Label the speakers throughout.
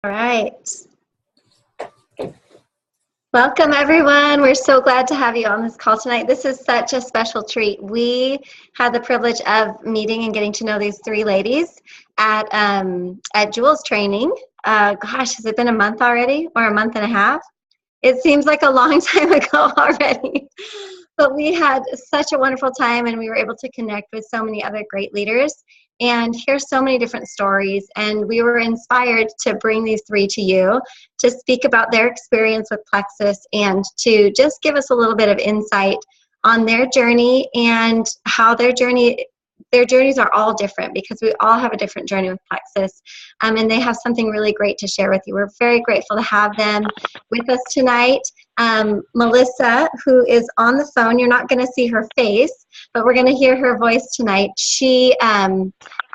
Speaker 1: All right. Welcome, everyone. We're so glad to have you on this call tonight. This is such a special treat. We had the privilege of meeting and getting to know these three ladies at Jules training. Gosh, has it been a month already or a month and a half? It seems like a long time ago already. But we had such a wonderful time, and we were able to connect with so many other great leaders and hear so many different stories. And we were inspired to bring these three to you to speak about their experience with Plexus and to just give us a little bit of insight on their journey and how their journeys are all different, because we all have a different journey with Plexus, and they have something really great to share with you. We're very grateful to have them with us tonight. Melissa, who is on the phone, you're not going to see her face, but we're going to hear her voice tonight. She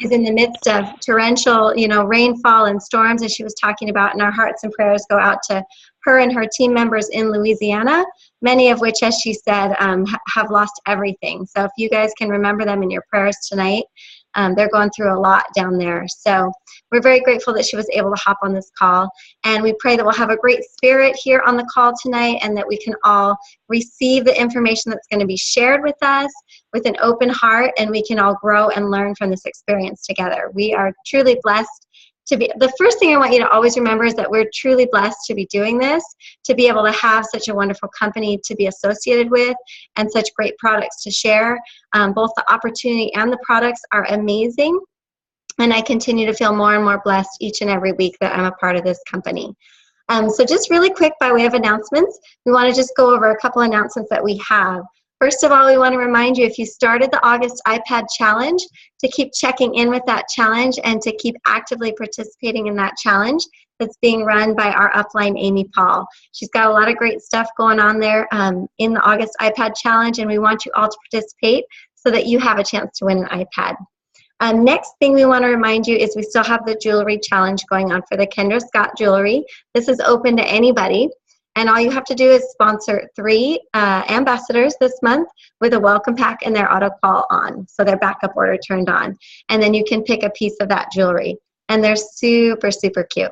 Speaker 1: is in the midst of torrential, rainfall and storms, as she was talking about, and our hearts and prayers go out to her and her team members in Louisiana, many of which, as she said, have lost everything. So if you guys can remember them in your prayers tonight, they're going through a lot down there. So we're very grateful that she was able to hop on this call. And we pray that we'll have a great spirit here on the call tonight, and that we can all receive the information that's going to be shared with us with an open heart, and we can all grow and learn from this experience together. We are truly blessed to be. The first thing I want you to always remember is that we're truly blessed to be doing this, to be able to have such a wonderful company to be associated with, and such great products to share. Both the opportunity and the products are amazing, and I continue to feel more and more blessed each and every week that I'm a part of this company. So just really quick, by way of announcements, we want to just go over a couple announcements that we have. First of all, we want to remind you, if you started the August iPad challenge, to keep checking in with that challenge and to keep actively participating in that challenge that's being run by our upline, Amy Paul. She's got a lot of great stuff going on there in the August iPad challenge, and we want you all to participate so that you have a chance to win an iPad. Next thing we want to remind you is we still have the jewelry challenge going on for the Kendra Scott jewelry. This is open to anybody. And all you have to do is sponsor 3 ambassadors this month with a welcome pack and their auto call on, so their backup order turned on. And then you can pick a piece of that jewelry. And they're super, super cute.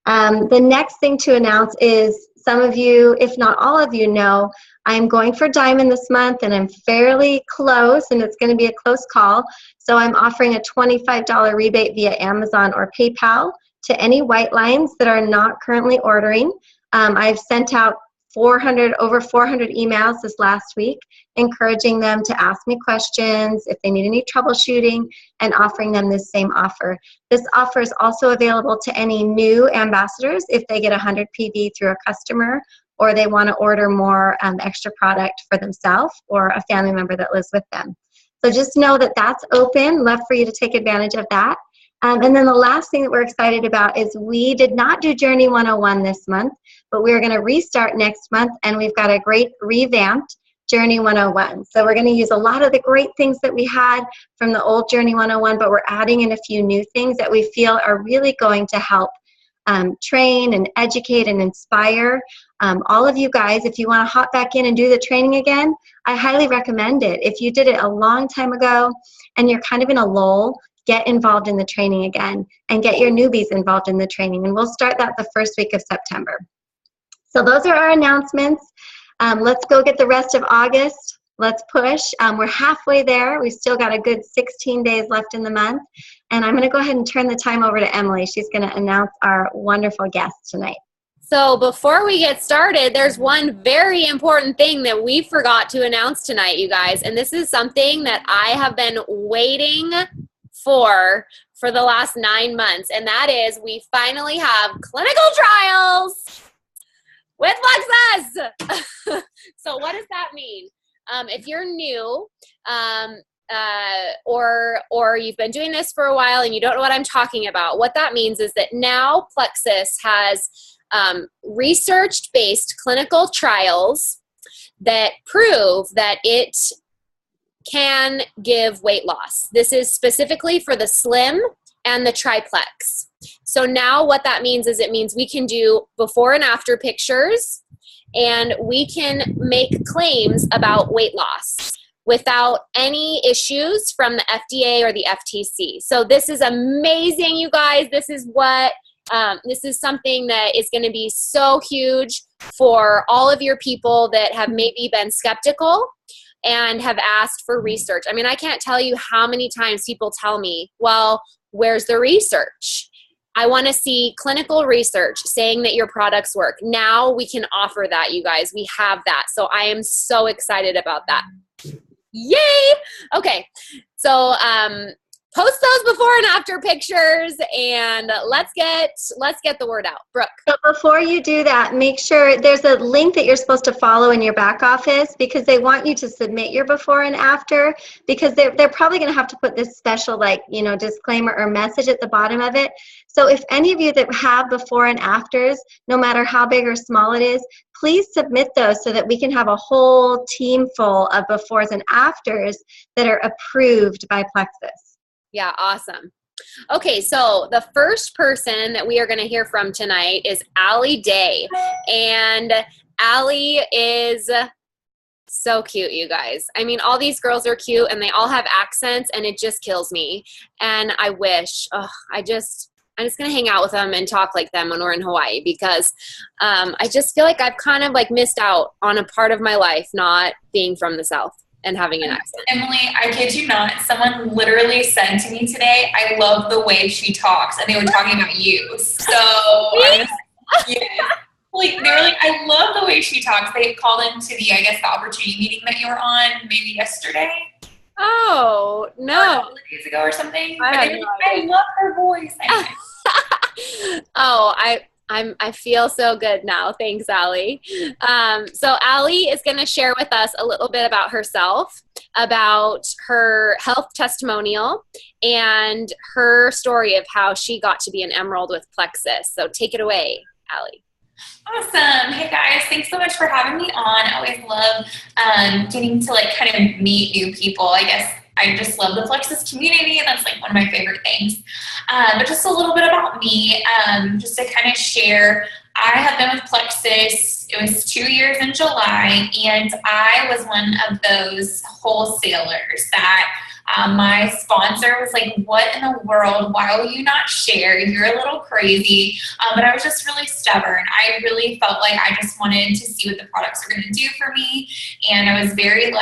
Speaker 1: The next thing to announce is, some of you, if not all of you, know I'm going for diamond this month, and I'm fairly close, and it's going to be a close call. So I'm offering a $25 rebate via Amazon or PayPal to any white lines that are not currently ordering. I've sent out over 400 emails this last week, encouraging them to ask me questions if they need any troubleshooting, and offering them this same offer. This offer is also available to any new ambassadors if they get 100 PV through a customer, or they want to order more extra product for themselves or a family member that lives with them. So just know that that's open. Love for you to take advantage of that. And then the last thing that we're excited about is we did not do Journey 101 this month, but we're going to restart next month, and we've got a great revamped Journey 101. So we're going to use a lot of the great things that we had from the old Journey 101, but we're adding in a few new things that we feel are really going to help train and educate and inspire all of you guys. If you want to hop back in and do the training again, I highly recommend it. If you did it a long time ago and you're kind of in a lull, get involved in the training again and get your newbies involved in the training. And we'll start that the first week of September. So those are our announcements. Let's go get the rest of August. Let's push. We're halfway there. We've still got a good 16 days left in the month. And I'm going to go ahead and turn the time over to Emily. She's going to announce our wonderful guests tonight.
Speaker 2: So before we get started, there's one very important thing that we forgot to announce tonight, you guys. And this is something that I have been waiting for the last 9 months, and that is we finally have clinical trials with Plexus. So what does that mean? If you're new or you've been doing this for a while and you don't know what I'm talking about, what that means is that now Plexus has research-based clinical trials that prove that it can give weight loss. This is specifically for the slim and the triplex. So now what that means is it means we can do before and after pictures, and we can make claims about weight loss without any issues from the FDA or the FTC. So this is amazing, you guys. This is what This is something that is going to be so huge for all of your people that have maybe been skeptical and have asked for research. I mean, I can't tell you how many times people tell me, well, where's the research? I want to see clinical research saying that your products work. Now we can offer that, you guys. We have that. So I am so excited about that. Yay! Okay. So, post those before and after pictures, and let's get the word out. Brooke.
Speaker 1: But before you do that, make sure there's a link that you're supposed to follow in your back office, because they want you to submit your before and after, because they're probably going to have to put this special, like, disclaimer or message at the bottom of it. So if any of you that have before and afters, no matter how big or small it is, please submit those so that we can have a whole team full of befores and afters that are approved by Plexus.
Speaker 2: Yeah, awesome. Okay, so the first person that we are going to hear from tonight is Allie Day. And Allie is so cute, you guys. I mean, all these girls are cute and they all have accents, and it just kills me. And I wish, I'm just going to hang out with them and talk like them when we're in Hawaii, because I just feel like I've kind of like missed out on a part of my life not being from the South and having an accent.
Speaker 3: Emily, I kid you not, someone literally said to me today, I love the way she talks, and they were talking about you. So I was, yeah. They were like, I love the way she talks. They called into the opportunity meeting that you were on maybe yesterday.
Speaker 2: Oh, no.
Speaker 3: Or a couple of days ago or something. I love her voice.
Speaker 2: I feel so good now. Thanks, Allie. So Allie is going to share with us a little bit about herself, about her health testimonial, and her story of how she got to be an Emerald with Plexus. So take it away, Allie.
Speaker 3: Awesome. Hey guys, thanks so much for having me on. I always love getting to kind of meet new people. I guess I just love the Plexus community, and that's one of my favorite things. But just a little bit about me, just to kind of share. I have been with Plexus, it was 2 years in July, and I was one of those wholesalers that my sponsor was like, what in the world? Why will you not share? You're a little crazy. But I was just really stubborn. I really felt like I just wanted to see what the products were going to do for me. And I was very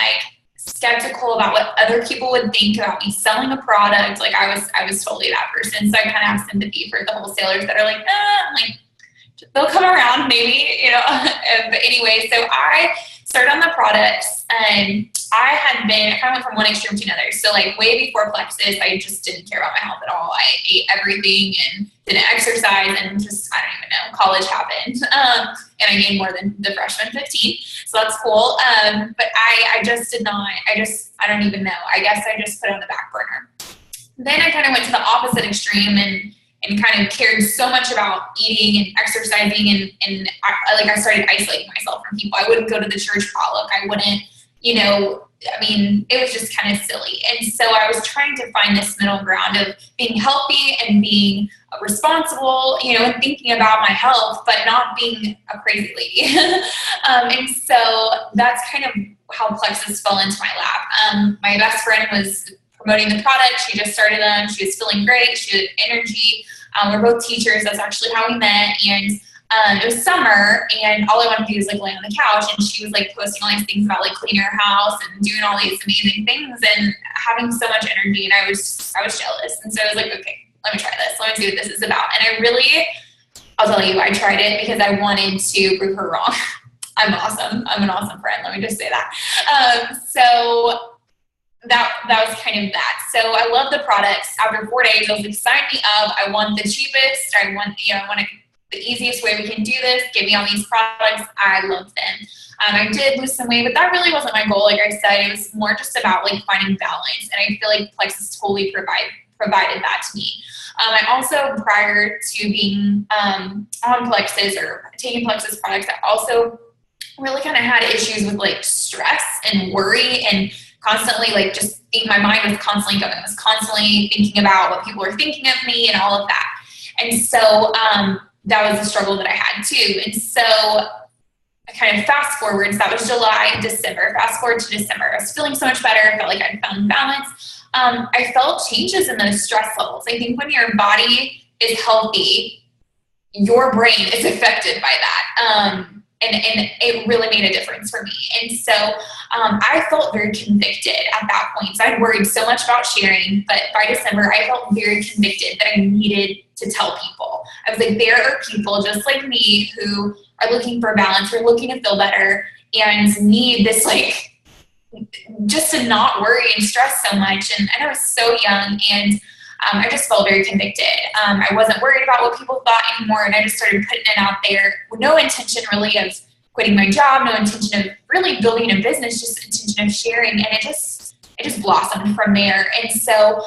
Speaker 3: skeptical about what other people would think about me selling a product. I was totally that person. So I kind of have sympathy for the wholesalers that are like, they'll come around maybe, but anyway, so I started on the products, and I kind of went from one extreme to another. So way before Plexus, I just didn't care about my health at all. I ate everything and didn't exercise, and just, I don't even know, college happened. And I gained more than the freshman 15. So that's cool. But I just did not, I don't even know. I guess I just put it on the back burner. Then I kind of went to the opposite extreme and kind of cared so much about eating and exercising, and I started isolating myself from people. I wouldn't go to the church potluck. I wouldn't, it was just kind of silly. And so I was trying to find this middle ground of being healthy and being responsible, and thinking about my health, but not being a crazy lady. And so that's kind of how Plexus fell into my lap. My best friend was promoting the product. She just started them. She was feeling great. She had energy. We're both teachers. That's actually how we met. And it was summer, and all I wanted to do was lay on the couch. And she was posting all these things about cleaning her house and doing all these amazing things and having so much energy. And I was jealous. And so I was like, okay, let me try this. Let me see what this is about. And I'll tell you, I tried it because I wanted to prove her wrong. I'm awesome. I'm an awesome friend. Let me just say that. So that was kind of that. So I love the products. After 4 days, I was like, sign me up. I want the cheapest. I want the easiest way we can do this. Give me all these products. I love them. I did lose some weight, but that really wasn't my goal. Like I said, it was more just about finding balance. And I feel like Plexus totally provided that to me. I also, prior to being on Plexus or taking Plexus products, I also really kind of had issues with stress and worry, and constantly my mind was constantly going. I was constantly thinking about what people were thinking of me and all of that. And so that was a struggle that I had too. And so I kind of fast forward. So that was July, December. Fast forward to December. I was feeling so much better. I felt like I'd found balance. I felt changes in those stress levels. I think when your body is healthy, your brain is affected by that. And it really made a difference for me. And so I felt very convicted at that point. So I'd worried so much about sharing, but by December, I felt very convicted that I needed to tell people. I was like, there are people just like me who are looking for balance, who are looking to feel better, and need this, like, just to not worry and stress so much. And I was so young, and I just felt very convicted. I wasn't worried about what people thought anymore, and I just started putting it out there with no intention really of quitting my job, no intention of really building a business, just intention of sharing, and it just blossomed from there. And so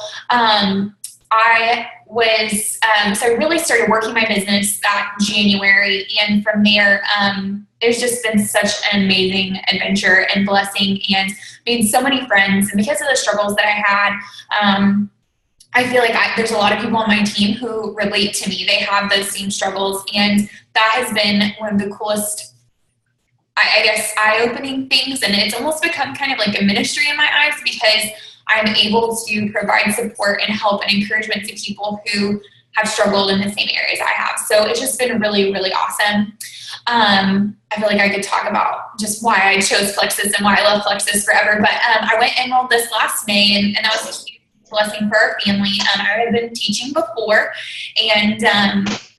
Speaker 3: I really started working my business that January, and from there, it's just been such an amazing adventure and blessing, and made so many friends. And because of the struggles that I had, I feel like there's a lot of people on my team who relate to me. They have those same struggles, and that has been one of the coolest, I guess, eye-opening things. And it's almost become kind of like a ministry in my eyes, because I'm able to provide support and help and encouragement to people who have struggled in the same areas I have. So it's just been really, really awesome. I feel like I could talk about just why I chose Plexus and why I love Plexus forever. But I went and enrolled this last May, and that was a huge blessing for our family. I had been teaching before, and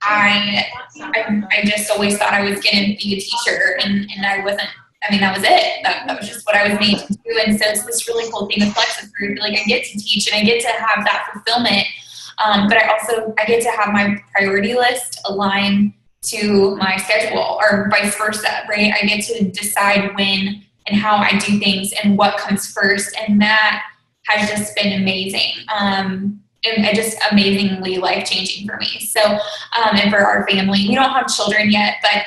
Speaker 3: I just always thought I was going to be a teacher, and I wasn't. I mean, that was it. That was just what I was made to do. And so it's this really cool thing with Plexus, where I feel like I get to teach and I get to have that fulfillment. But I get to have my priority list align to my schedule, or vice versa, right? I get to decide when and how I do things and what comes first. And that has just been amazing. And just amazingly life-changing for me. So, and for our family, we don't have children yet, but,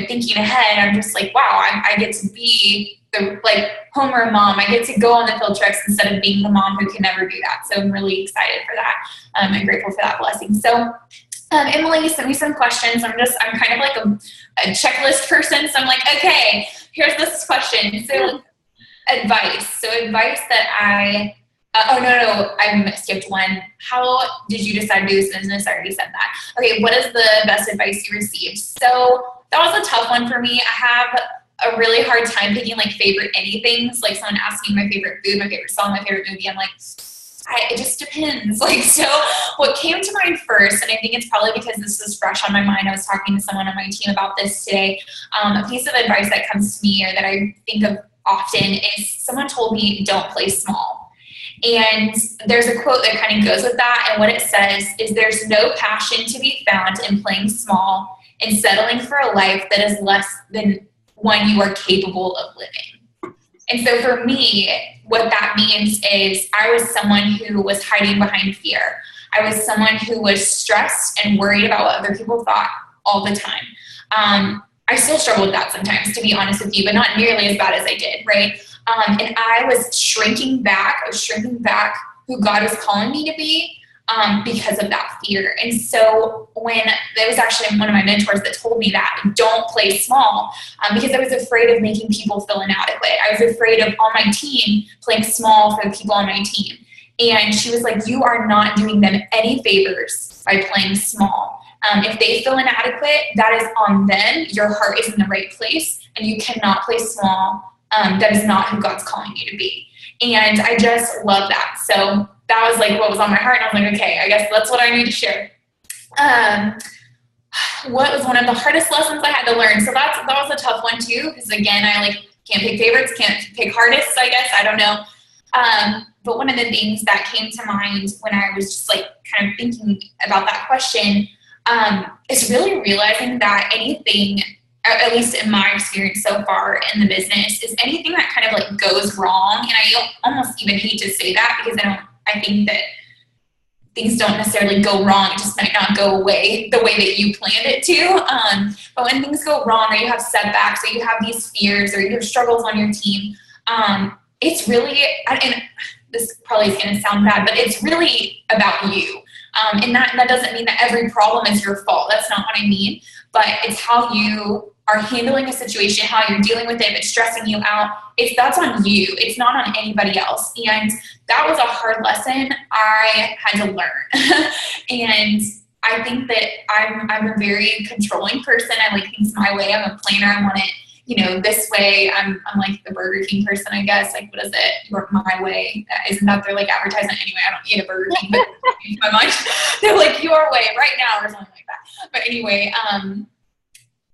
Speaker 3: thinking ahead, I'm just like, wow, I get to be the, like, homeroom mom. I get to go on the field trips instead of being the mom who can never do that. So I'm really excited for that. I'm grateful for that blessing. So, Emily sent me some questions. I'm kind of like a checklist person. So I'm like, okay, here's this question. So advice that I skipped one. How did you decide to do this business? I already said that. Okay, what is the best advice you received? So that was a tough one for me. I have a really hard time picking, like, favorite anythings. Like, someone asking my favorite food, my favorite song, my favorite movie. I'm like, it just depends. Like, so what came to mind first, and I think it's probably because this was fresh on my mind. I was talking to someone on my team about this today. A piece of advice that comes to me, or that I think of often, is someone told me, don't play small. And there's a quote that kind of goes with that. And what it says is, there's no passion to be found in playing small and settling for a life that is less than one you are capable of living. And so for me, what that means is, I was someone who was hiding behind fear. I was someone who was stressed and worried about what other people thought all the time. I still struggle with that sometimes, to be honest with you, but not nearly as bad as I did, right? And I was shrinking back who God was calling me to be, because of that fear. And so when there was actually one of my mentors that told me that, don't play small, because I was afraid of making people feel inadequate. I was afraid of, on my team, playing small for the people on my team. And she was like, you are not doing them any favors by playing small. If they feel inadequate, that is on them. Your heart is in the right place, and you cannot play small. That is not who God's calling you to be. And I just love that. So that was like what was on my heart. And I was like, okay, I guess that's what I need to share. What was one of the hardest lessons I had to learn? So that was a tough one too, because again, I can't pick favorites, can't pick hardest, I guess. I don't know. But one of the things that came to mind when I was just kind of thinking about that question, is really realizing that anything, at least in my experience so far in the business, is anything that kind of goes wrong. And I almost even hate to say that, because I think that things don't necessarily go wrong. It just might not go away the way that you planned it to. But when things go wrong, or you have setbacks, or you have these fears, or you have struggles on your team, it's really, and this probably is going to sound bad, but it's really about you. And that doesn't mean that every problem is your fault. That's not what I mean. But it's how you are handling a situation, how you're dealing with it. If it's stressing you out, that's on you. It's not on anybody else. And that was a hard lesson I had to learn. And I think that I'm a very controlling person. I like things my way. I'm a planner. I want it, this way. I'm like the Burger King person, I guess. Like, what is it? My way. Isn't that their like advertisement? Anyway, I don't eat a Burger King, but in my mind, they're like your way right now or something like that. But anyway,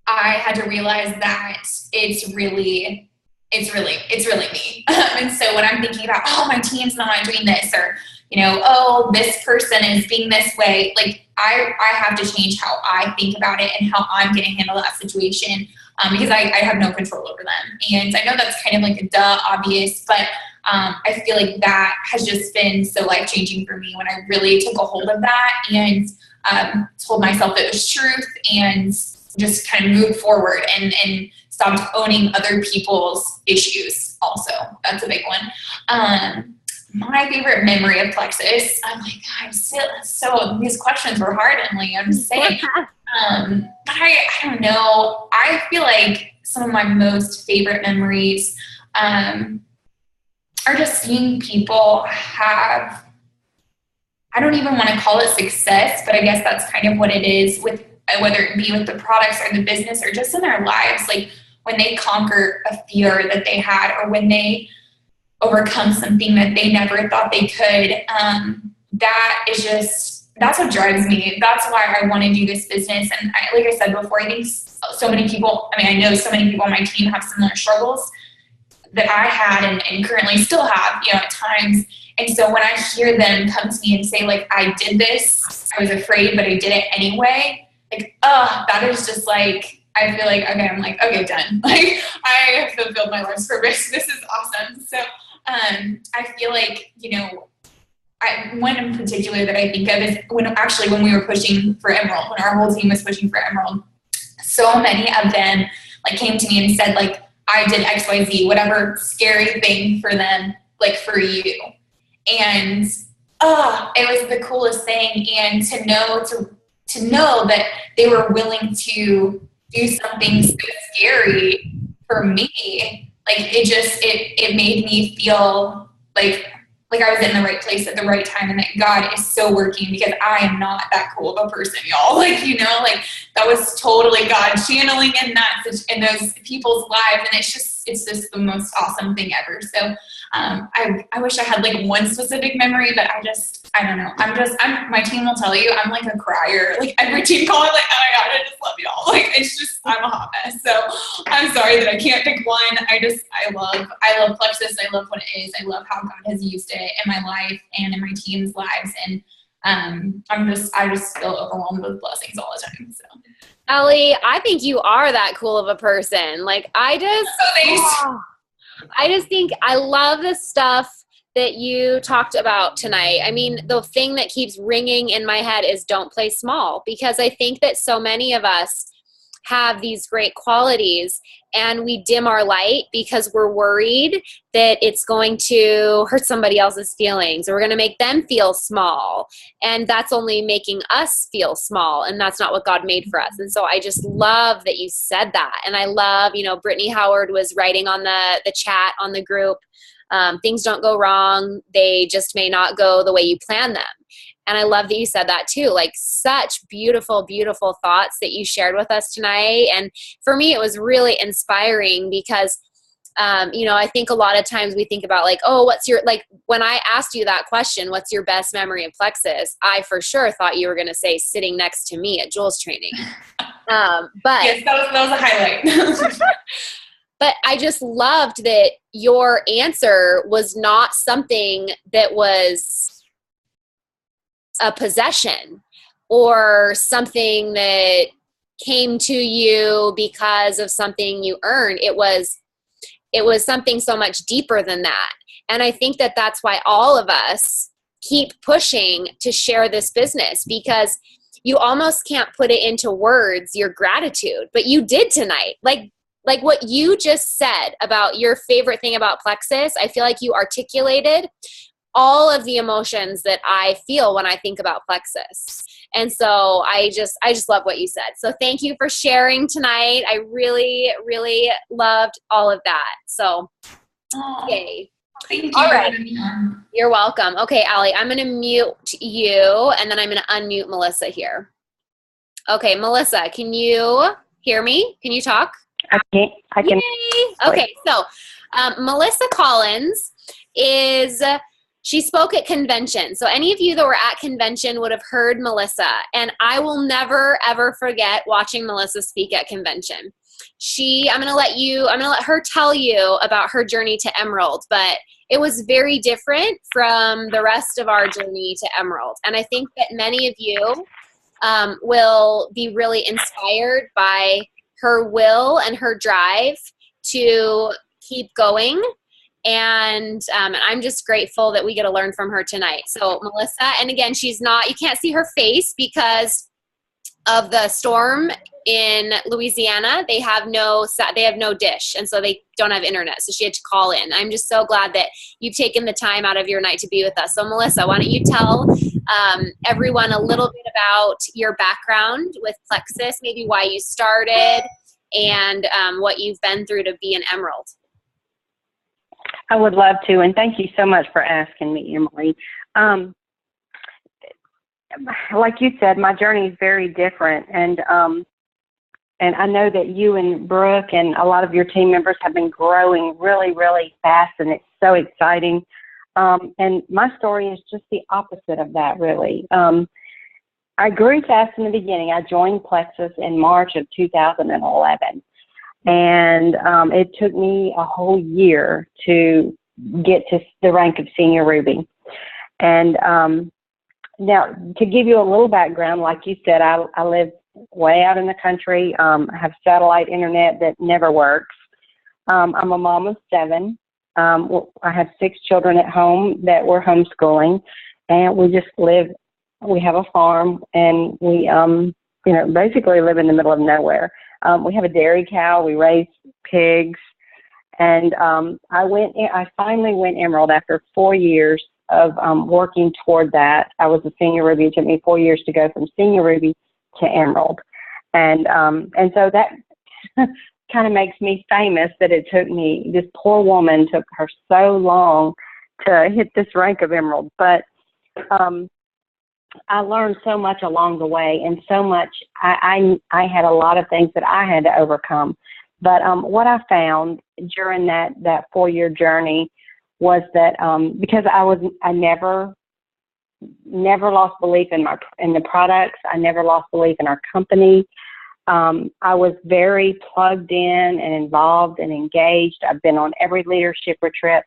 Speaker 3: I had to realize that it's really me. And so when I'm thinking about, oh, my team's not doing this, or, oh, this person is being this way, like I have to change how I think about it and how I'm going to handle that situation, because I have no control over them. And I know that's kind of like a obvious, but I feel like that has just been so life-changing for me when I really took a hold of that and told myself it was truth and just kind of moved forward and stopped owning other people's issues also. That's a big one. My favorite memory of Plexus, I'm like, so these questions were hard, Emily, I'm just saying. But I don't know. I feel like some of my most favorite memories are just seeing people have, I don't even want to call it success, but I guess that's kind of what it is, with whether it be with the products or the business or just in their lives, like when they conquer a fear that they had, or when they overcome something that they never thought they could. That's what drives me. That's why I want to do this business. And like I said before, I think so many people, I know so many people on my team have similar struggles that I had and currently still have, at times. And so when I hear them come to me and say, like, I did this, I was afraid, but I did it anyway, like, that is just like, I feel like, okay, I'm like, okay, done. Like, I have fulfilled my life's purpose. This is awesome. So I feel like, one in particular that I think of is when we were pushing for Emerald, when our whole team was pushing for Emerald, so many of them like came to me and said, like, I did XYZ, whatever scary thing for them, like for you. And it was the coolest thing. And to know that they were willing to do something so scary for me, like it made me feel like I was in the right place at the right time, and that God is so working, because I am not that cool of a person, y'all. Like, that was totally God channeling in those people's lives. And it's just the most awesome thing ever. So I wish I had like one specific memory, but I don't know. My team will tell you, I'm like a crier. Like every team call, I'm like, oh my God, I just love y'all. Like, I'm a hot mess. So I'm sorry that I can't pick one. I love Plexus. I love what it is. I love how God has used it in my life and in my team's lives. And I just feel overwhelmed with blessings all the time. So.
Speaker 2: Ellie, I think you are that cool of a person. Like, I just think I love the stuff that you talked about tonight. I mean, the thing that keeps ringing in my head is don't play small, because I think that so many of us have these great qualities and we dim our light because we're worried that it's going to hurt somebody else's feelings, or we're going to make them feel small. And that's only making us feel small. And that's not what God made for us. And so I just love that you said that. And I love, Brittney Howard was writing on the chat on the group, things don't go wrong. They just may not go the way you plan them. And I love that you said that too. Like, such beautiful, beautiful thoughts that you shared with us tonight. And for me, it was really inspiring because, I think a lot of times we think about like, oh, when I asked you that question, what's your best memory of Plexus? I for sure thought you were going to say sitting next to me at Joel's training. But
Speaker 3: yes, that was a highlight.
Speaker 2: But I just loved that your answer was not something that was a possession or something that came to you because of something you earned. It was something so much deeper than that. And I think that that's why all of us keep pushing to share this business, because you almost can't put it into words, your gratitude, but you did tonight. Like what you just said about your favorite thing about Plexus, I feel like you articulated all of the emotions that I feel when I think about Plexus. And so I just love what you said. So thank you for sharing tonight. I really, really loved all of that. So, yay.
Speaker 3: Thank you.
Speaker 2: All right. You're welcome. Okay, Allie, I'm going to mute you, and then I'm going to unmute Melissa here. Okay, Melissa, can you hear me? Can you talk?
Speaker 4: I can.
Speaker 2: Yay! Okay, so Melissa Collins she spoke at convention. So any of you that were at convention would have heard Melissa. And I will never, ever forget watching Melissa speak at convention. I'm going to let her tell you about her journey to Emerald, but it was very different from the rest of our journey to Emerald. And I think that many of you will be really inspired by her will and her drive to keep going. And I'm just grateful that we get to learn from her tonight. So Melissa, and again, you can't see her face because of the storm in Louisiana. They have no dish, and so they don't have internet. So she had to call in. I'm just so glad that you've taken the time out of your night to be with us. So Melissa, why don't you tell everyone a little bit about your background with Plexus, maybe why you started, and what you've been through to be an Emerald.
Speaker 4: I would love to, and thank you so much for asking me, Emily. Like you said, my journey is very different, and I know that you and Brooke and a lot of your team members have been growing really, really fast, and it's so exciting. And my story is just the opposite of that, really. I grew fast in the beginning. I joined Plexus in March of 2011. And it took me a whole year to get to the rank of Senior Ruby. And now, to give you a little background, like you said, I live way out in the country. I have satellite internet that never works. I'm a mom of 7. I have 6 children at home that we're homeschooling. And we have a farm, and we, basically live in the middle of nowhere. We have a dairy cow. We raise pigs, and I finally went Emerald after 4 years of working toward that. I was a Senior Ruby. It took me 4 years to go from Senior Ruby to Emerald, and so that kind of makes me famous. That it took me, this poor woman took her so long to hit this rank of Emerald, but I learned so much along the way, and so much, I had a lot of things that I had to overcome. But what I found during that 4-year journey was that because I never lost belief in the products. I never lost belief in our company. I was very plugged in and involved and engaged. I've been on every leadership retreat.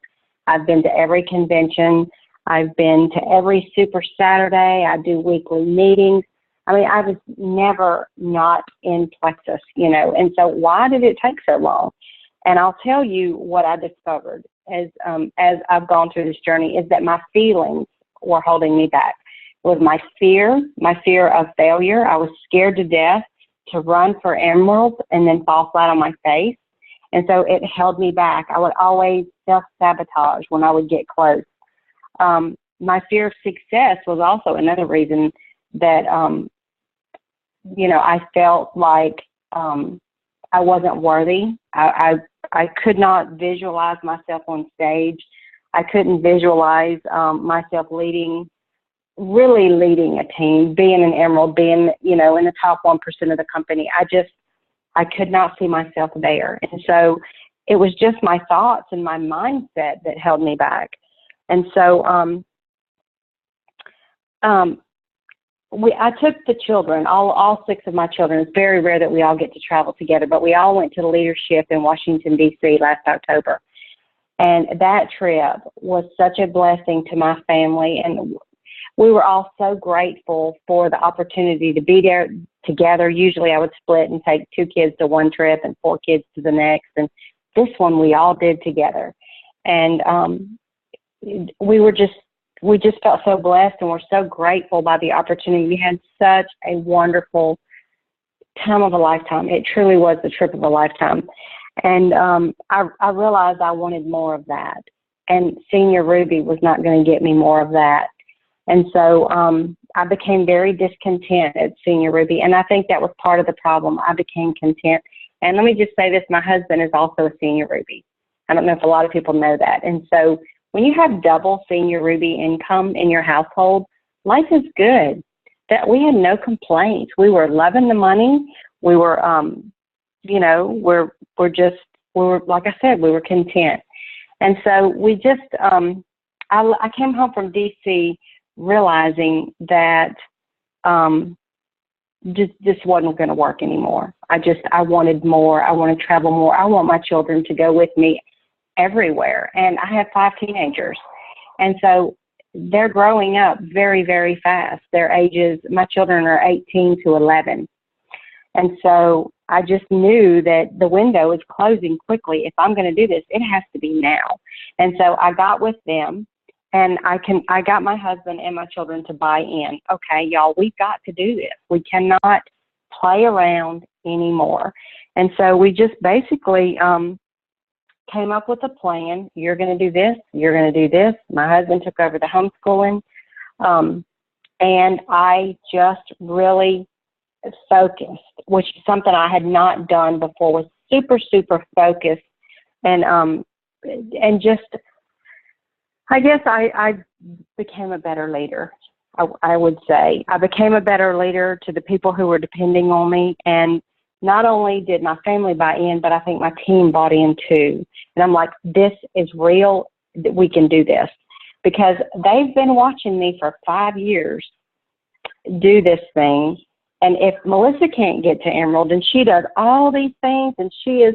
Speaker 4: I've been to every convention. I've been to every Super Saturday. I do weekly meetings. I mean, I was never not in Plexus, and so why did it take so long? And I'll tell you what I discovered as I've gone through this journey is that my feelings were holding me back. It was my fear of failure. I was scared to death to run for Emerald and then fall flat on my face. And so it held me back. I would always self-sabotage when I would get close. My fear of success was also another reason that, I felt like I wasn't worthy. I could not visualize myself on stage. I couldn't visualize myself leading a team, being an Emerald, being, in the top 1% of the company. I could not see myself there. And so it was just my thoughts and my mindset that held me back. And so I took the children, all 6 of my children. It's very rare that we all get to travel together, but we all went to the leadership in Washington, D.C. last October. And that trip was such a blessing to my family. And we were all so grateful for the opportunity to be there together. Usually I would split and take 2 kids to one trip and 4 kids to the next. And this one we all did together. And we just felt so blessed, and we're so grateful by the opportunity. We had such a wonderful time of a lifetime. It truly was the trip of a lifetime. And I realized I wanted more of that. And Senior Ruby was not going to get me more of that. And so I became very discontent at Senior Ruby. And I think that was part of the problem. I became content. And let me just say this, my husband is also a Senior Ruby. I don't know if a lot of people know that. And so when you have double Senior Ruby income in your household, life is good. that we had no complaints. We were loving the money. We were, you know, we were, like I said, we were content. And so we just, I came home from DC realizing that this wasn't going to work anymore. I wanted more. I want to travel more. I want my children to go with me everywhere. And I have 5 teenagers. And so they're growing up very, very fast. Their ages, my children are 18 to 11. And so I just knew that the window is closing quickly. If I'm going to do this, it has to be now. And so I got with them, and I got my husband and my children to buy in. Okay, y'all, we've got to do this. We cannot play around anymore. And so we just basically came up with a plan. You're going to do this. You're going to do this. My husband took over the homeschooling. And I just really focused, which is something I had not done before, was super, super focused. And just, I guess I became a better leader. I would say I became a better leader to the people who were depending on me. And not only did my family buy in, but I think my team bought in too. And I'm like, this is real. We can do this, because they've been watching me for 5 years do this thing. And if Melissa can't get to Emerald, and she does all these things, and she is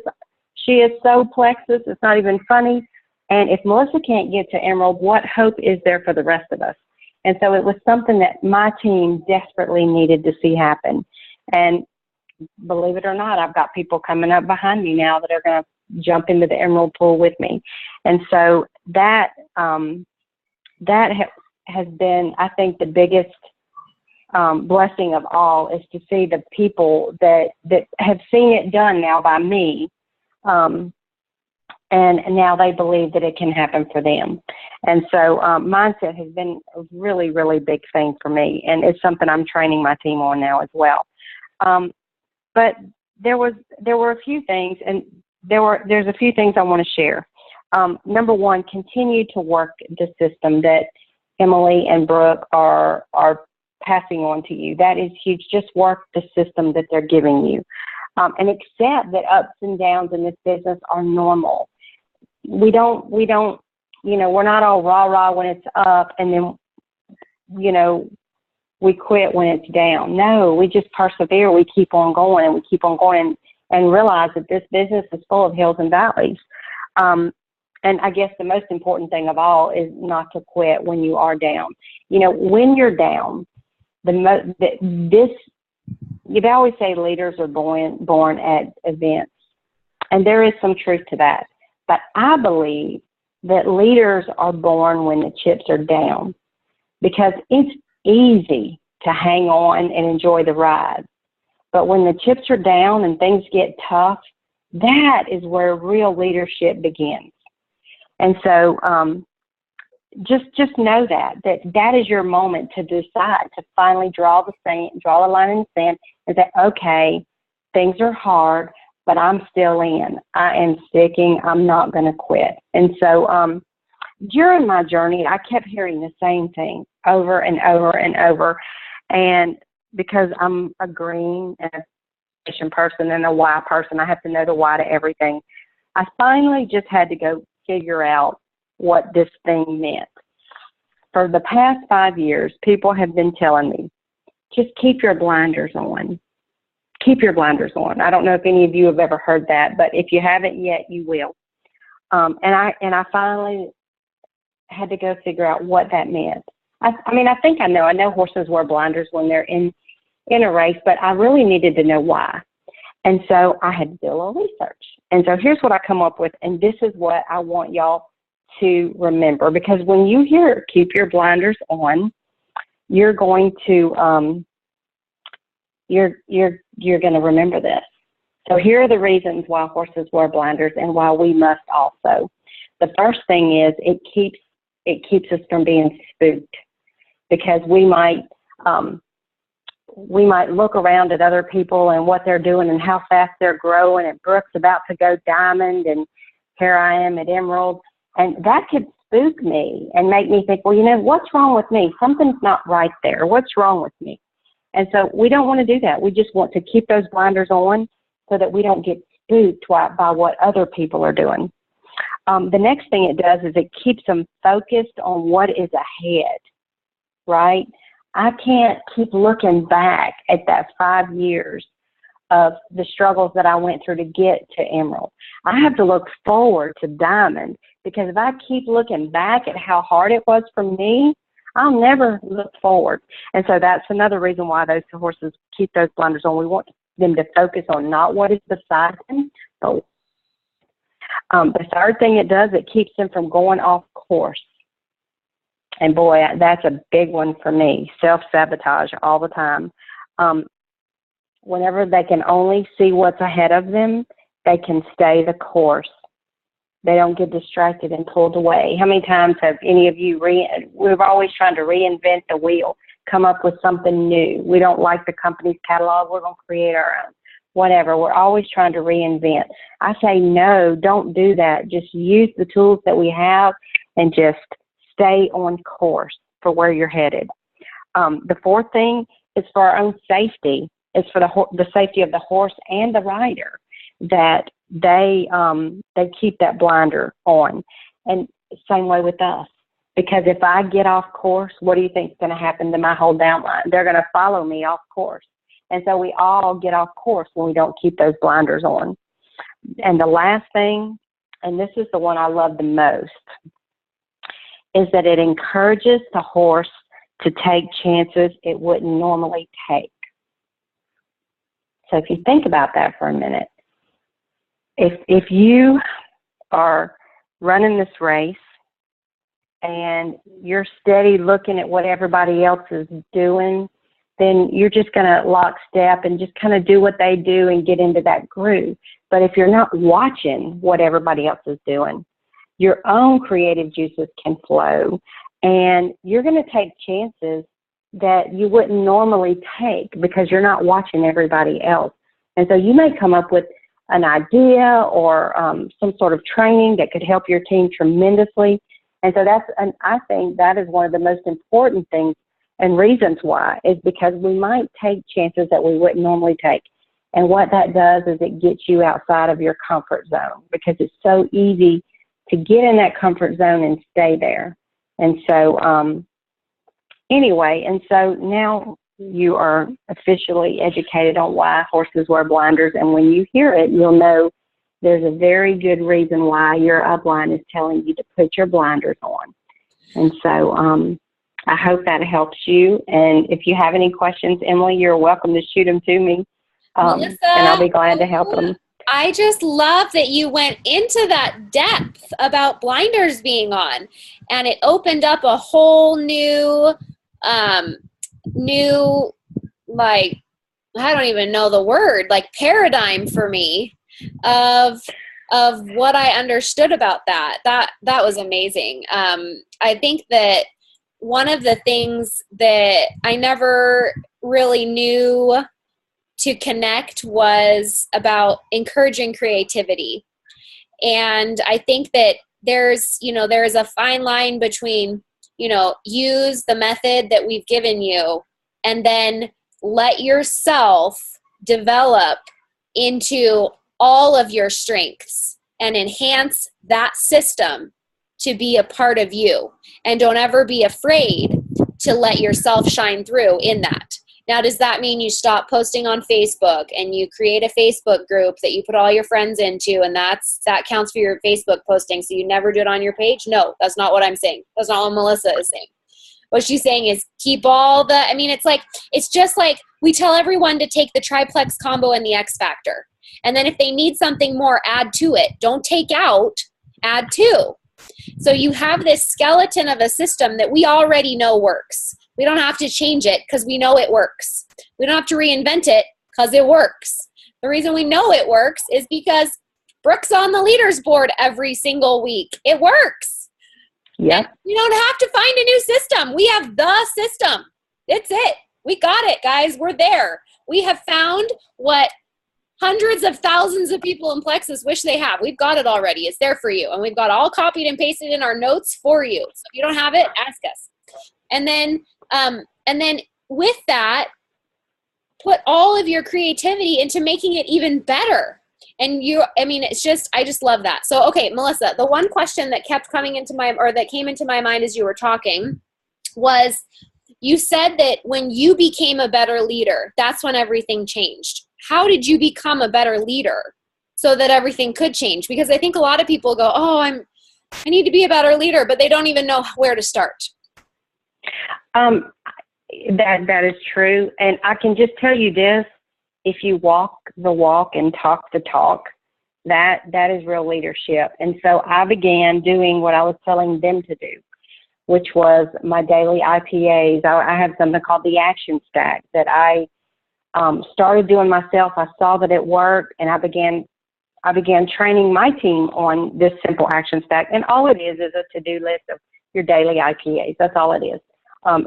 Speaker 4: so plexus, it's not even funny. And if Melissa can't get to Emerald, what hope is there for the rest of us? And so it was something that my team desperately needed to see happen. And believe it or not, I've got people coming up behind me now that are going to jump into the Emerald pool with me. And so that has been, I think, the biggest blessing of all, is to see the people that have seen it done now by me, and now they believe that it can happen for them. And so mindset has been a really, really big thing for me, and it's something I'm training my team on now as well. But there were a few things, and there's a few things I want to share. Number one, continue to work the system that Emily and Brooke are passing on to you. That is huge. Just work the system that they're giving you, and accept that ups and downs in this business are normal. We don't, you know, we're not all rah-rah when it's up, and then, you know, we quit when it's down. No, we just persevere. We keep on going, and we keep on going, and realize that this business is full of hills and valleys. And I guess the most important thing of all is not to quit when you are down. You know, when you're down, they always say leaders are born at events, and there is some truth to that. But I believe that leaders are born when the chips are down, because it's easy to hang on and enjoy the ride. But when the chips are down and things get tough, that is where real leadership begins. And so just know that is your moment to decide to finally draw the line in the sand and say, okay, things are hard, but I'm still in. I am sticking. I'm not going to quit. And so during my journey, I kept hearing the same thing over and over and over. And because I'm a green and a vision person and a why person, I have to know the why to everything. I finally just had to go figure out what this thing meant. For the past 5 years, people have been telling me, just keep your blinders on. Keep your blinders on. I don't know if any of you have ever heard that, but if you haven't yet, you will. And I finally had to go figure out what that meant. I mean, I think I know. I know horses wear blinders when they're in a race, but I really needed to know why. And so I had to do a little research. And so here's what I come up with, and this is what I want y'all to remember, because when you hear keep your blinders on, you're going to you're going to remember this. So here are the reasons why horses wear blinders and why we must also. The first thing is it keeps us from being spooked, because we might look around at other people and what they're doing and how fast they're growing, and Brooke's about to go diamond and here I am at Emerald. And that could spook me and make me think, well, you know, what's wrong with me? Something's not right there. What's wrong with me? And so we don't want to do that. We just want to keep those blinders on so that we don't get spooked by what other people are doing. The next thing it does is it keeps them focused on what is ahead, right? I can't keep looking back at that 5 years of the struggles that I went through to get to Emerald. I have to look forward to Diamond, because if I keep looking back at how hard it was for me, I'll never look forward. And so that's another reason why those horses keep those blinders on. We want them to focus on not what is beside them, but the third thing it does, it keeps them from going off course. And boy, that's a big one for me, self-sabotage all the time. Whenever they can only see what's ahead of them, they can stay the course. They don't get distracted and pulled away. How many times have any of you, we're always trying to reinvent the wheel, come up with something new. We don't like the company's catalog, we're going to create our own. Whatever, we're always trying to reinvent. I say no, don't do that. Just use the tools that we have and just stay on course for where you're headed. The fourth thing is for our own safety. It's for the safety of the horse and the rider, that they keep that blinder on. And same way with us. Because if I get off course, what do you think is going to happen to my whole downline? They're going to follow me off course. And so we all get off course when we don't keep those blinders on. And the last thing, and this is the one I love the most, is that it encourages the horse to take chances it wouldn't normally take. So if you think about that for a minute, if you are running this race and you're steady looking at what everybody else is doing, then you're just going to lockstep and just kind of do what they do and get into that groove. But if you're not watching what everybody else is doing, your own creative juices can flow, and you're going to take chances that you wouldn't normally take because you're not watching everybody else. And so you may come up with an idea or some sort of training that could help your team tremendously. And so I think that is one of the most important things and reasons why, is because we might take chances that we wouldn't normally take. And what that does is it gets you outside of your comfort zone, because it's so easy to get in that comfort zone and stay there. And so anyway, and so now you are officially educated on why horses wear blinders. And when you hear it, you'll know there's a very good reason why your upline is telling you to put your blinders on. And so I hope that helps you. And if you have any questions, Emily, you're welcome to shoot them to me.
Speaker 2: Melissa,
Speaker 4: and I'll be glad to help them.
Speaker 2: I just love that you went into that depth about blinders being on, and it opened up a whole new, like, I don't even know the word, like paradigm for me of what I understood about that. That was amazing. I think that one of the things that I never really knew to connect was about encouraging creativity. And I think that there's a fine line between, use the method that we've given you and then let yourself develop into all of your strengths and enhance that system to be a part of you. And don't ever be afraid to let yourself shine through in that. Now, does that mean you stop posting on Facebook and you create a Facebook group that you put all your friends into, and that counts for your Facebook posting, so you never do it on your page? No, that's not what I'm saying. That's not what Melissa is saying. What she's saying is keep all the, it's just like we tell everyone to take the triplex combo and the X Factor. And then if they need something more, add to it. Don't take out, add to. So you have this skeleton of a system that we already know works. We don't have to change it because we know it works. We don't have to reinvent it because it works. The reason we know it works is because Brooke's on the leaders board every single week. It works.
Speaker 4: Yeah.
Speaker 2: You don't have to find a new system. We have the system. It's it. We got it, guys. We're there. We have found what hundreds of thousands of people in Plexus wish they have. We've got it already. It's there for you. And we've got all copied and pasted in our notes for you. So if you don't have it, ask us. And then with that, put all of your creativity into making it even better. And it's just, I just love that. So, okay, Melissa, the one question that kept coming into that came into my mind as you were talking was, you said that when you became a better leader, that's when everything changed. How did you become a better leader so that everything could change? Because I think a lot of people go, oh, I need to be a better leader, but they don't even know where to start.
Speaker 4: That is true. And I can just tell you this, if you walk the walk and talk the talk, that is real leadership. And so I began doing what I was telling them to do, which was my daily IPAs. I have something called the action stack that I started doing myself. I saw that it worked, and I began training my team on this simple action stack. And all it is a to-do list of your daily IPAs. That's all it is.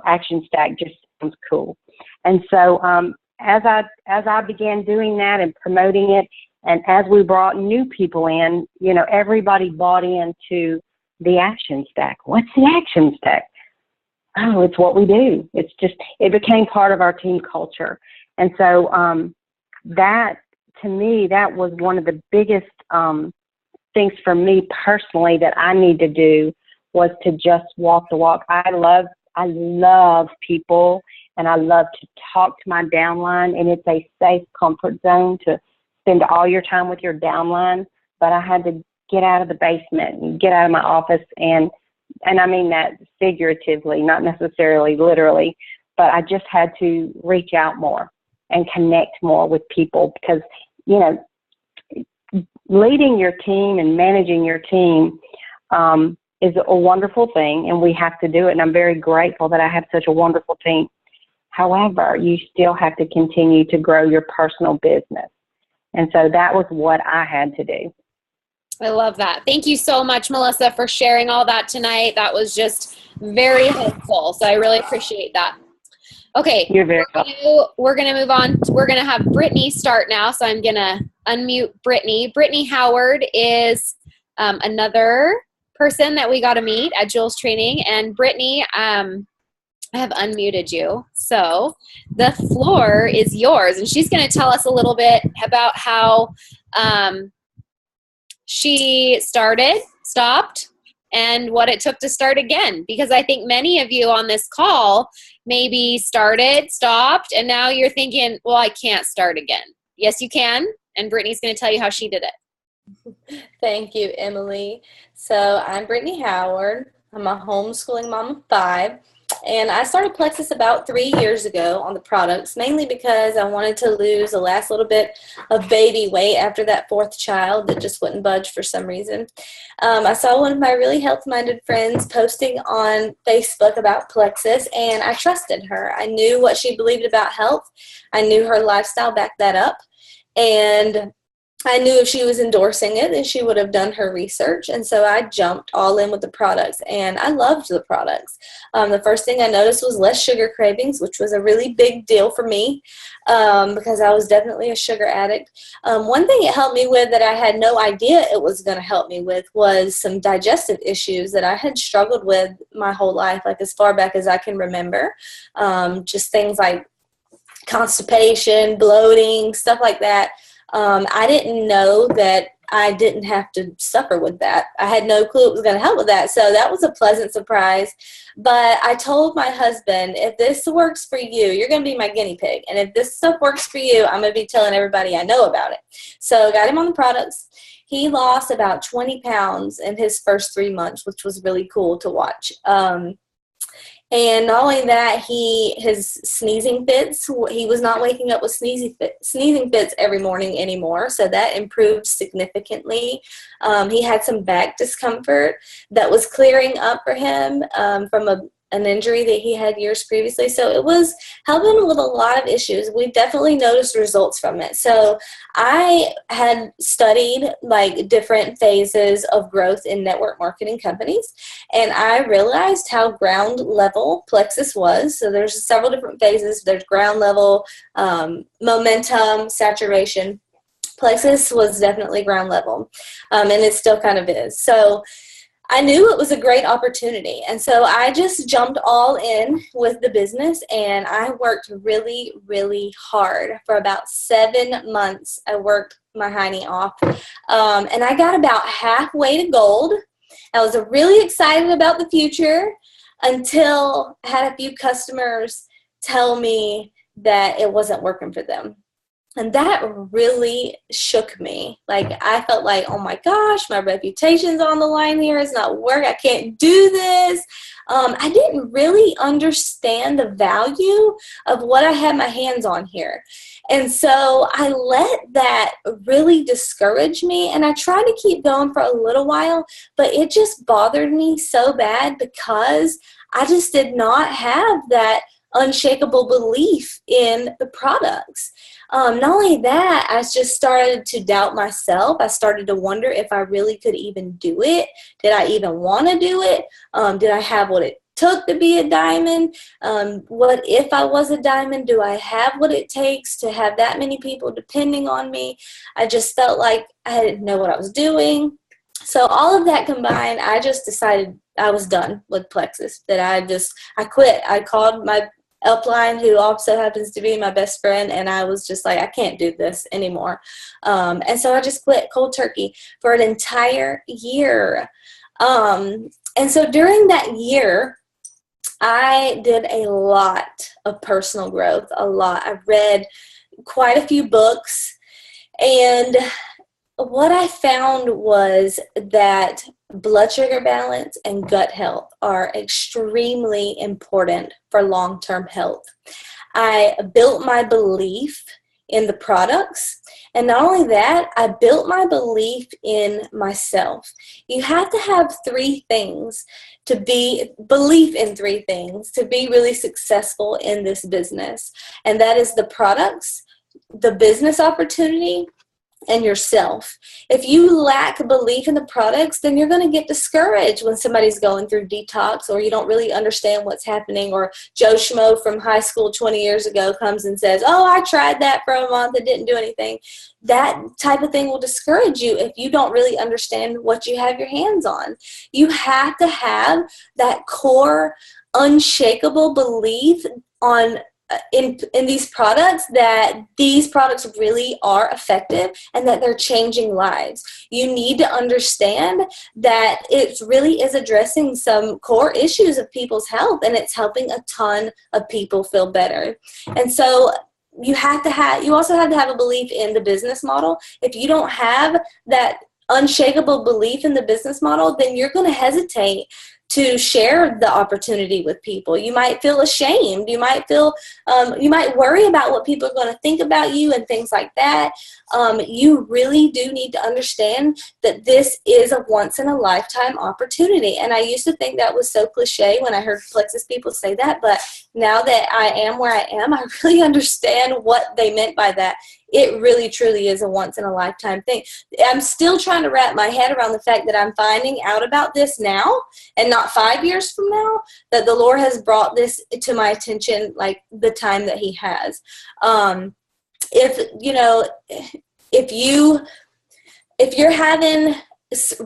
Speaker 4: Action stack just sounds cool. And so as I began doing that and promoting it, and as we brought new people in, everybody bought into the action stack. What's the action stack? Oh, it's what we do. It became part of our team culture. And so that, to me, that was one of the biggest things for me personally that I need to do, was to just walk the walk. I love people, and I love to talk to my downline, and it's a safe comfort zone to spend all your time with your downline. But I had to get out of the basement and get out of my office, and I mean that figuratively, not necessarily literally, but I just had to reach out more and connect more with people, because, leading your team and managing your team is a wonderful thing, and we have to do it, and I'm very grateful that I have such a wonderful team. However, you still have to continue to grow your personal business. And so that was what I had to do.
Speaker 2: I love that. Thank you so much, Melissa, for sharing all that tonight. That was just very helpful. So I really appreciate that. Okay.
Speaker 4: You're very welcome.
Speaker 2: We're going to move on. We're going to have Brittney start now. So I'm going to unmute Brittney. Brittney Howard is another person that we got to meet at Jules Training. And Brittney, I have unmuted you. So the floor is yours. And she's going to tell us a little bit about how she started, stopped, and what it took to start again. Because I think many of you on this call maybe started, stopped, and now you're thinking, well, I can't start again. Yes, you can. And Brittney's going to tell you how she did it.
Speaker 5: Thank you, Emily. So I'm Brittney Howard. I'm a homeschooling mom of 5. And I started Plexus about 3 years ago on the products, mainly because I wanted to lose the last little bit of baby weight after that 4th child that just wouldn't budge for some reason. I saw one of my really health-minded friends posting on Facebook about Plexus, and I trusted her. I knew what she believed about health. I knew her lifestyle backed that up. And I knew if she was endorsing it, then she would have done her research. And so I jumped all in with the products, and I loved the products. The first thing I noticed was less sugar cravings, which was a really big deal for me because I was definitely a sugar addict. One thing it helped me with that I had no idea it was going to help me with was some digestive issues that I had struggled with my whole life, like as far back as I can remember. Just things like constipation, bloating, stuff like that. I didn't know that I didn't have to suffer with that. I had no clue it was going to help with that. So that was a pleasant surprise. But I told my husband, if this works for you, you're going to be my guinea pig. And if this stuff works for you, I'm going to be telling everybody I know about it. So got him on the products. He lost about 20 pounds in his first 3 months, which was really cool to watch. And not only that, his sneezing fits, he was not waking up with sneezing fits every morning anymore, so that improved significantly. He had some back discomfort that was clearing up for him from an injury that he had years previously. So it was helping him with a lot of issues. We definitely noticed results from it. So I had studied like different phases of growth in network marketing companies, and I realized how ground level Plexus was. So there's several different phases. There's ground level, momentum, saturation. Plexus was definitely ground level, and it still kind of is. So I knew it was a great opportunity. And so I just jumped all in with the business, and I worked really, really hard for about 7 months. I worked my hiney off. And I got about halfway to gold. I was really excited about the future until I had a few customers tell me that it wasn't working for them. And that really shook me. Like, I felt like, oh my gosh, my reputation's on the line here. It's not working. I can't do this. I didn't really understand the value of what I had my hands on here. And so I let that really discourage me. And I tried to keep going for a little while, but it just bothered me so bad because I just did not have that unshakable belief in the products. Not only that, I just started to doubt myself. I started to wonder if I really could even do it. Did I even want to do it? Did I have what it took to be a diamond? What if I was a diamond? Do I have what it takes to have that many people depending on me? I just felt like I didn't know what I was doing. So all of that combined, I just decided I was done with Plexus, that I quit. I called my upline, who also happens to be my best friend, and I was just like, I can't do this anymore. And so I just quit cold turkey for an entire year. And so during that year, I did a lot of personal growth, a lot. I read quite a few books, and what I found was that blood sugar balance and gut health are extremely important for long-term health. I built my belief in the products, and not only that, I built my belief in myself. You have to have belief in three things to be really successful in this business, and that is the products, the business opportunity, and yourself. If you lack belief in the products, then you're going to get discouraged when somebody's going through detox, or you don't really understand what's happening, or Joe Schmo from high school 20 years ago comes and says, oh, I tried that for a month, it didn't do anything. That type of thing will discourage you if you don't really understand what you have your hands on. You have to have that core, unshakable belief on in these products, that these products really are effective and that they're changing lives. You need to understand that it really is addressing some core issues of people's health, and it's helping a ton of people feel better. And so you also have to have a belief in the business model. If you don't have that unshakable belief in the business model, then you're going to hesitate to share the opportunity with people. You might feel ashamed. You might worry about what people are going to think about you and things like that. You really do need to understand that this is a once-in-a-lifetime opportunity. And I used to think that was so cliche when I heard Plexus people say that, but now that I am where I am, I really understand what they meant by that. It really, truly is a once-in-a-lifetime thing. I'm still trying to wrap my head around the fact that I'm finding out about this now, and not 5 years from now, that the Lord has brought this to my attention, like the time that He has. If you're having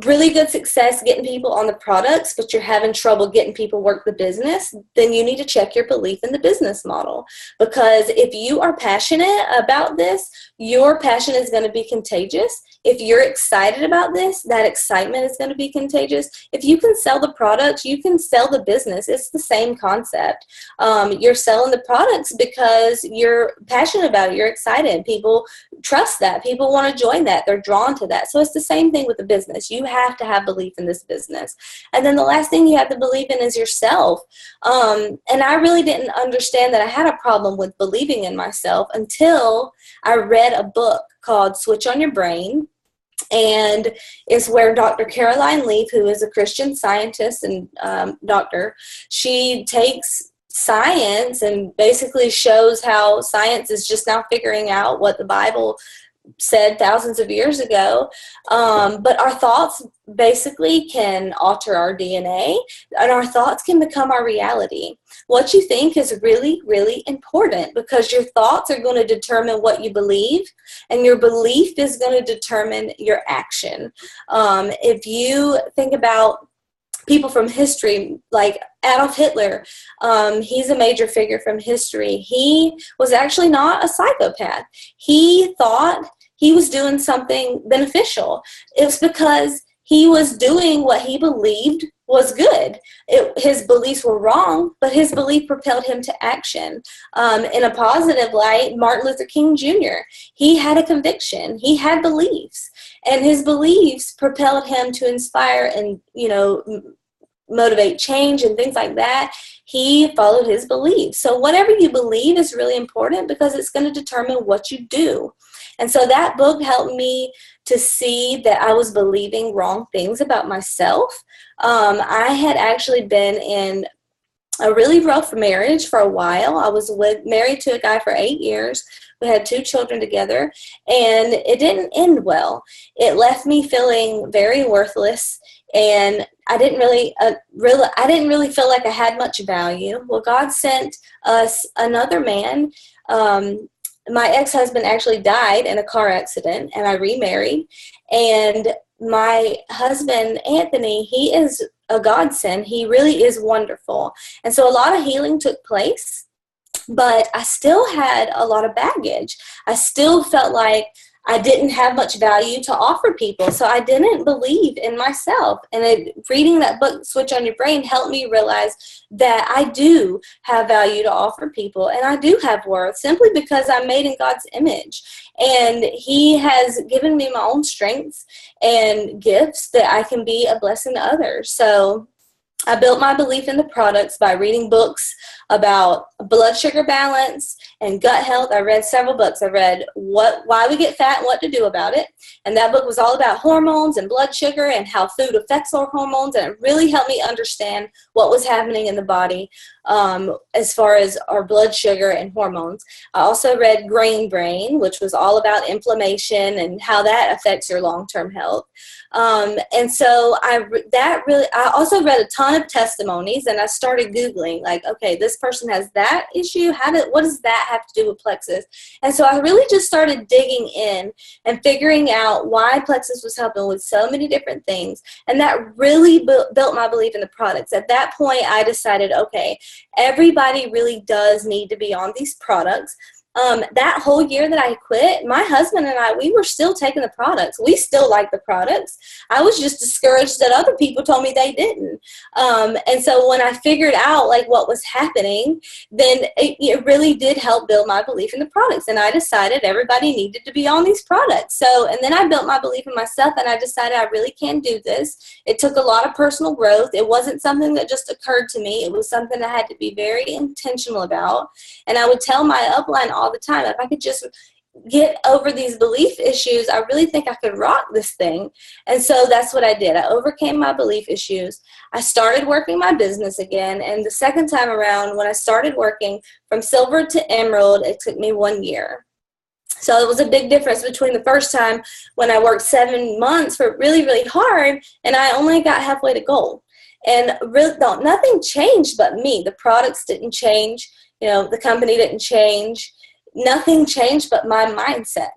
Speaker 5: really good success getting people on the products, but you're having trouble getting people work the business, then you need to check your belief in the business model. Because if you are passionate about this, your passion is going to be contagious. If you're excited about this, that excitement is going to be contagious. If you can sell the products, you can sell the business. It's the same concept. You're selling the products because you're passionate about it. You're excited. People trust that. People want to join that. They're drawn to that. So it's the same thing with the business. You have to have belief in this business. And then the last thing you have to believe in is yourself. And I really didn't understand that I had a problem with believing in myself until I read a book called Switch on Your Brain. And it's where Dr. Caroline Leaf, who is a Christian scientist and doctor, she takes science and basically shows how science is just now figuring out what the Bible said thousands of years ago. But our thoughts basically can alter our DNA, and our thoughts can become our reality. What you think is really, really important, because your thoughts are going to determine what you believe, and your belief is going to determine your action. If you think about people from history, like Adolf Hitler. He's a major figure from history. He was actually not a psychopath. He thought he was doing something beneficial. It was because he was doing what he believed was good. His beliefs were wrong, but his belief propelled him to action. In a positive light, Martin Luther King Jr., he had a conviction. He had beliefs, and his beliefs propelled him to inspire and, motivate change and things like that. He followed his beliefs. So whatever you believe is really important because it's going to determine what you do. And so that book helped me to see that I was believing wrong things about myself. I had actually been in a really rough marriage for a while. I was married to a guy for 8 years. We had 2 children together, and it didn't end well. It left me feeling very worthless, and I didn't really feel like I had much value. Well, God sent us another man. My ex-husband actually died in a car accident, and I remarried. And my husband, Anthony, he is a godsend. He really is wonderful. And so a lot of healing took place, but I still had a lot of baggage. I still felt like I didn't have much value to offer people, so I didn't believe in myself. And reading that book, Switch on Your Brain, helped me realize that I do have value to offer people, and I do have worth simply because I'm made in God's image. And He has given me my own strengths and gifts that I can be a blessing to others. So I built my belief in the products by reading books about blood sugar balance and gut health. I read several books. I read Why We Get Fat and What to Do About It. And that book was all about hormones and blood sugar and how food affects our hormones. And it really helped me understand what was happening in the body as far as our blood sugar and hormones. I also read Grain Brain, which was all about inflammation and how that affects your long-term health. And so I also read a ton of testimonies, and I started Googling, like, okay, this person has that issue. What does that have to do with Plexus? And so I really just started digging in and figuring out why Plexus was helping with so many different things. And that really built my belief in the products. At that point, I decided, okay, everybody really does need to be on these products. That whole year that I quit, my husband and I, we were still taking the products. We still liked the products. I was just discouraged that other people told me they didn't. And so when I figured out like what was happening, then it really did help build my belief in the products. And I decided everybody needed to be on these products. And then I built my belief in myself, and I decided I really can do this. It took a lot of personal growth. It wasn't something that just occurred to me. It was something I had to be very intentional about. And I would tell my upline all the time, if I could just get over these belief issues, I really think I could rock this thing. And so that's what I did. I overcame my belief issues. I started working my business again. And the second time around, when I started working from silver to emerald, it took me 1 year. So it was a big difference between the first time when I worked 7 months for really, really hard, and I only got halfway to gold. And really, nothing changed but me. The products didn't change. The company didn't change. Nothing changed but my mindset.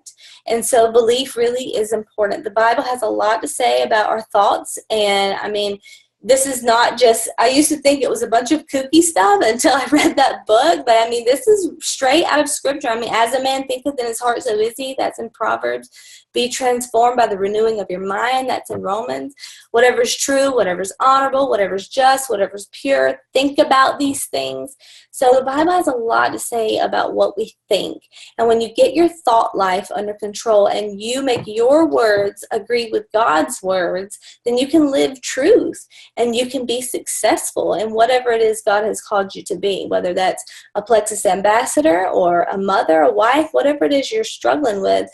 Speaker 5: And so belief really is important. The Bible has a lot to say about our thoughts. And I mean, this is not just, I used to think it was a bunch of kooky stuff until I read that book. But I mean, this is straight out of Scripture. I mean, as a man thinketh in his heart, so is he. That's in Proverbs. Be transformed by the renewing of your mind. That's in Romans. Whatever's true, whatever's honorable, whatever's just, whatever's pure, think about these things. So the Bible has a lot to say about what we think. And when you get your thought life under control and you make your words agree with God's words, then you can live truth and you can be successful in whatever it is God has called you to be, whether that's a Plexus ambassador or a mother, a wife, whatever it is you're struggling with.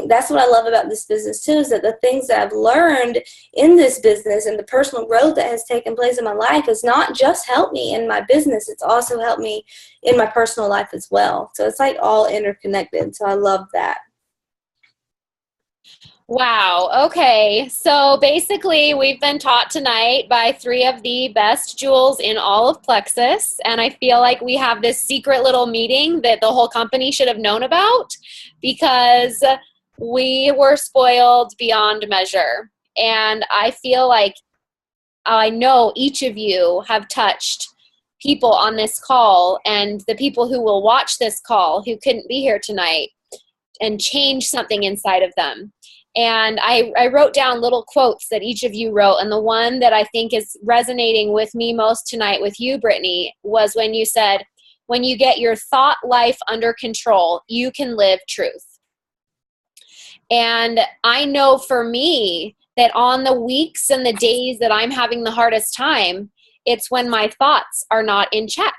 Speaker 5: That's what I love about this business too, is that the things that I've learned in this business and the personal growth that has taken place in my life has not just helped me in my business, it's also helped me in my personal life as well. So it's like all interconnected. So I love that.
Speaker 2: Wow. Okay. So basically we've been taught tonight by 3 of the best jewels in all of Plexus. And I feel like we have this secret little meeting that the whole company should have known about because we were spoiled beyond measure. And I feel like I know each of you have touched people on this call, and the people who will watch this call who couldn't be here tonight, and change something inside of them. And I wrote down little quotes that each of you wrote. And the one that I think is resonating with me most tonight with you, Brittney, was when you said, when you get your thought life under control, you can live truth. And I know for me that on the weeks and the days that I'm having the hardest time, it's when my thoughts are not in check.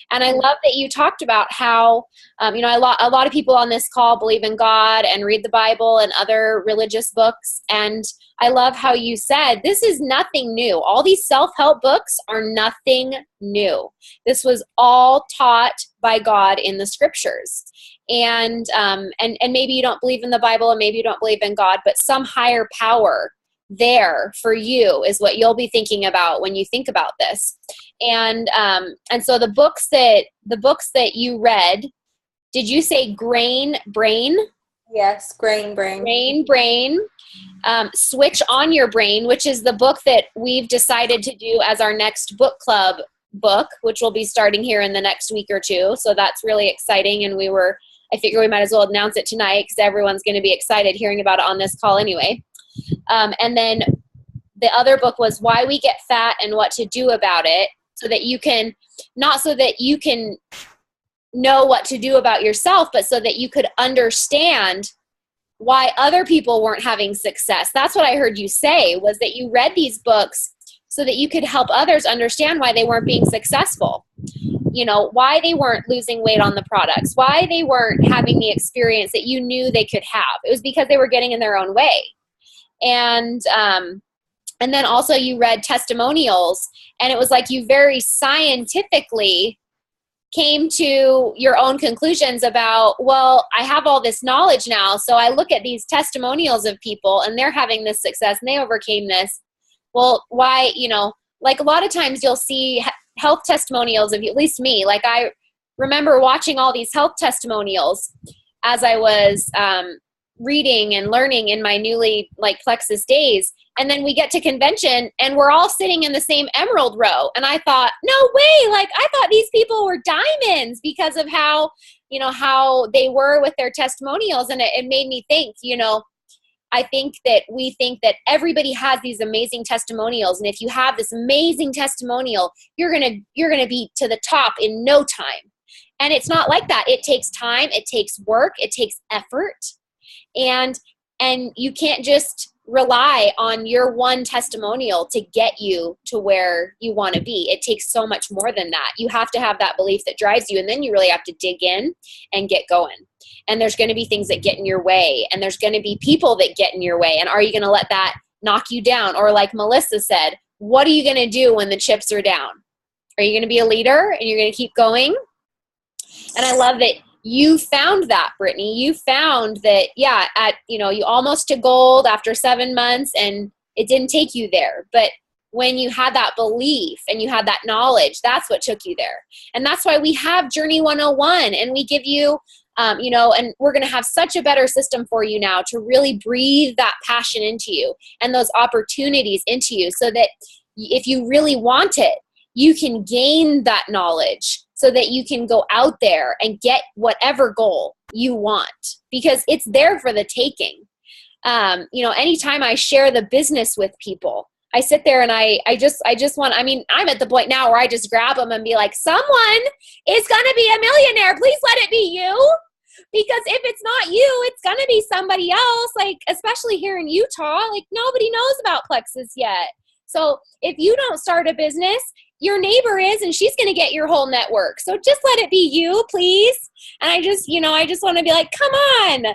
Speaker 2: And I love that you talked about how, a lot of people on this call believe in God and read the Bible and other religious books. And I love how you said, this is nothing new. All these self-help books are nothing new. This was all taught by God in the scriptures. And maybe you don't believe in the Bible, and maybe you don't believe in God, but some higher power there for you is what you'll be thinking about when you think about this. And so the books that you read, did you say Brain?
Speaker 5: Yes, Brain.
Speaker 2: Brain. Switch on Your Brain, which is the book that we've decided to do as our next book club book, which will be starting here in the next week or two. So that's really exciting. And I figure we might as well announce it tonight because everyone's going to be excited hearing about it on this call anyway. And then the other book was Why We Get Fat and What to Do About It, so that you can, not so that you can know what to do about yourself, but so that you could understand why other people weren't having success. That's what I heard you say, was that you read these books so that you could help others understand why they weren't being successful. You know, why they weren't losing weight on the products, why they weren't having the experience that you knew they could have. It was because they were getting in their own way. And then also you read testimonials, and it was like you very scientifically came to your own conclusions about, well, I have all this knowledge now, so I look at these testimonials of people and they're having this success and they overcame this. Well, why, like a lot of times you'll see health testimonials of, at least me, like I remember watching all these health testimonials as I was reading and learning in my newly Plexus days. And then we get to convention and we're all sitting in the same emerald row. And I thought, no way. I thought these people were diamonds because of how they were with their testimonials. And it made me think, I think that we think that everybody has these amazing testimonials. And if you have this amazing testimonial, you're going to be to the top in no time. And it's not like that. It takes time. It takes work. It takes effort. And you can't just rely on your one testimonial to get you to where you want to be. It takes so much more than that. You have to have that belief that drives you, and then you really have to dig in and get going. And there's going to be things that get in your way, and there's going to be people that get in your way. And are you going to let that knock you down? Or like Melissa said, what are you going to do when the chips are down? Are you going to be a leader and you're going to keep going? And I love that you found that, Brittney. You found that, you almost to gold after 7 months, and it didn't take you there. But when you had that belief and you had that knowledge, that's what took you there. And that's why we have Journey 101, and we give you, and we're going to have such a better system for you now to really breathe that passion into you and those opportunities into you, so that if you really want it, you can gain that knowledge so that you can go out there and get whatever goal you want, because it's there for the taking. Anytime I share the business with people, I sit there and I just want, I'm at the point now where I just grab them and be like, someone is going to be a millionaire. Please let it be you. Because if it's not you, it's going to be somebody else. Especially here in Utah, nobody knows about Plexus yet. So if you don't start a business, your neighbor is, and she's going to get your whole network. So just let it be you, please. And I just want to be like, come on.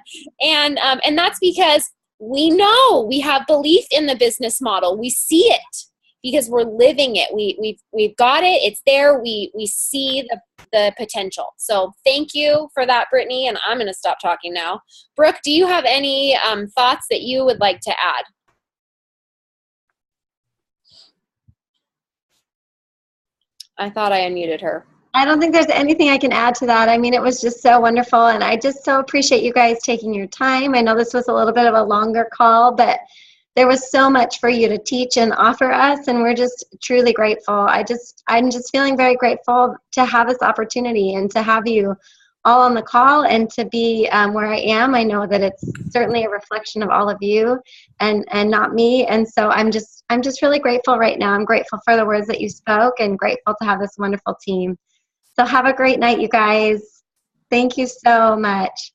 Speaker 2: And that's because we know we have belief in the business model. We see it because we're living it. We've got it. It's there. We see the potential. So thank you for that, Brittney. And I'm going to stop talking now. Brooke, do you have any thoughts that you would like to add? I thought I unmuted her.
Speaker 1: I don't think there's anything I can add to that. It was just so wonderful, and I just so appreciate you guys taking your time. I know this was a little bit of a longer call, but there was so much for you to teach and offer us, and we're just truly grateful. I'm just feeling very grateful to have this opportunity and to have you all on the call and to be where I am. I know that it's certainly a reflection of all of you and not me. And so I'm just really grateful right now. I'm grateful for the words that you spoke and grateful to have this wonderful team. So have a great night, you guys. Thank you so much.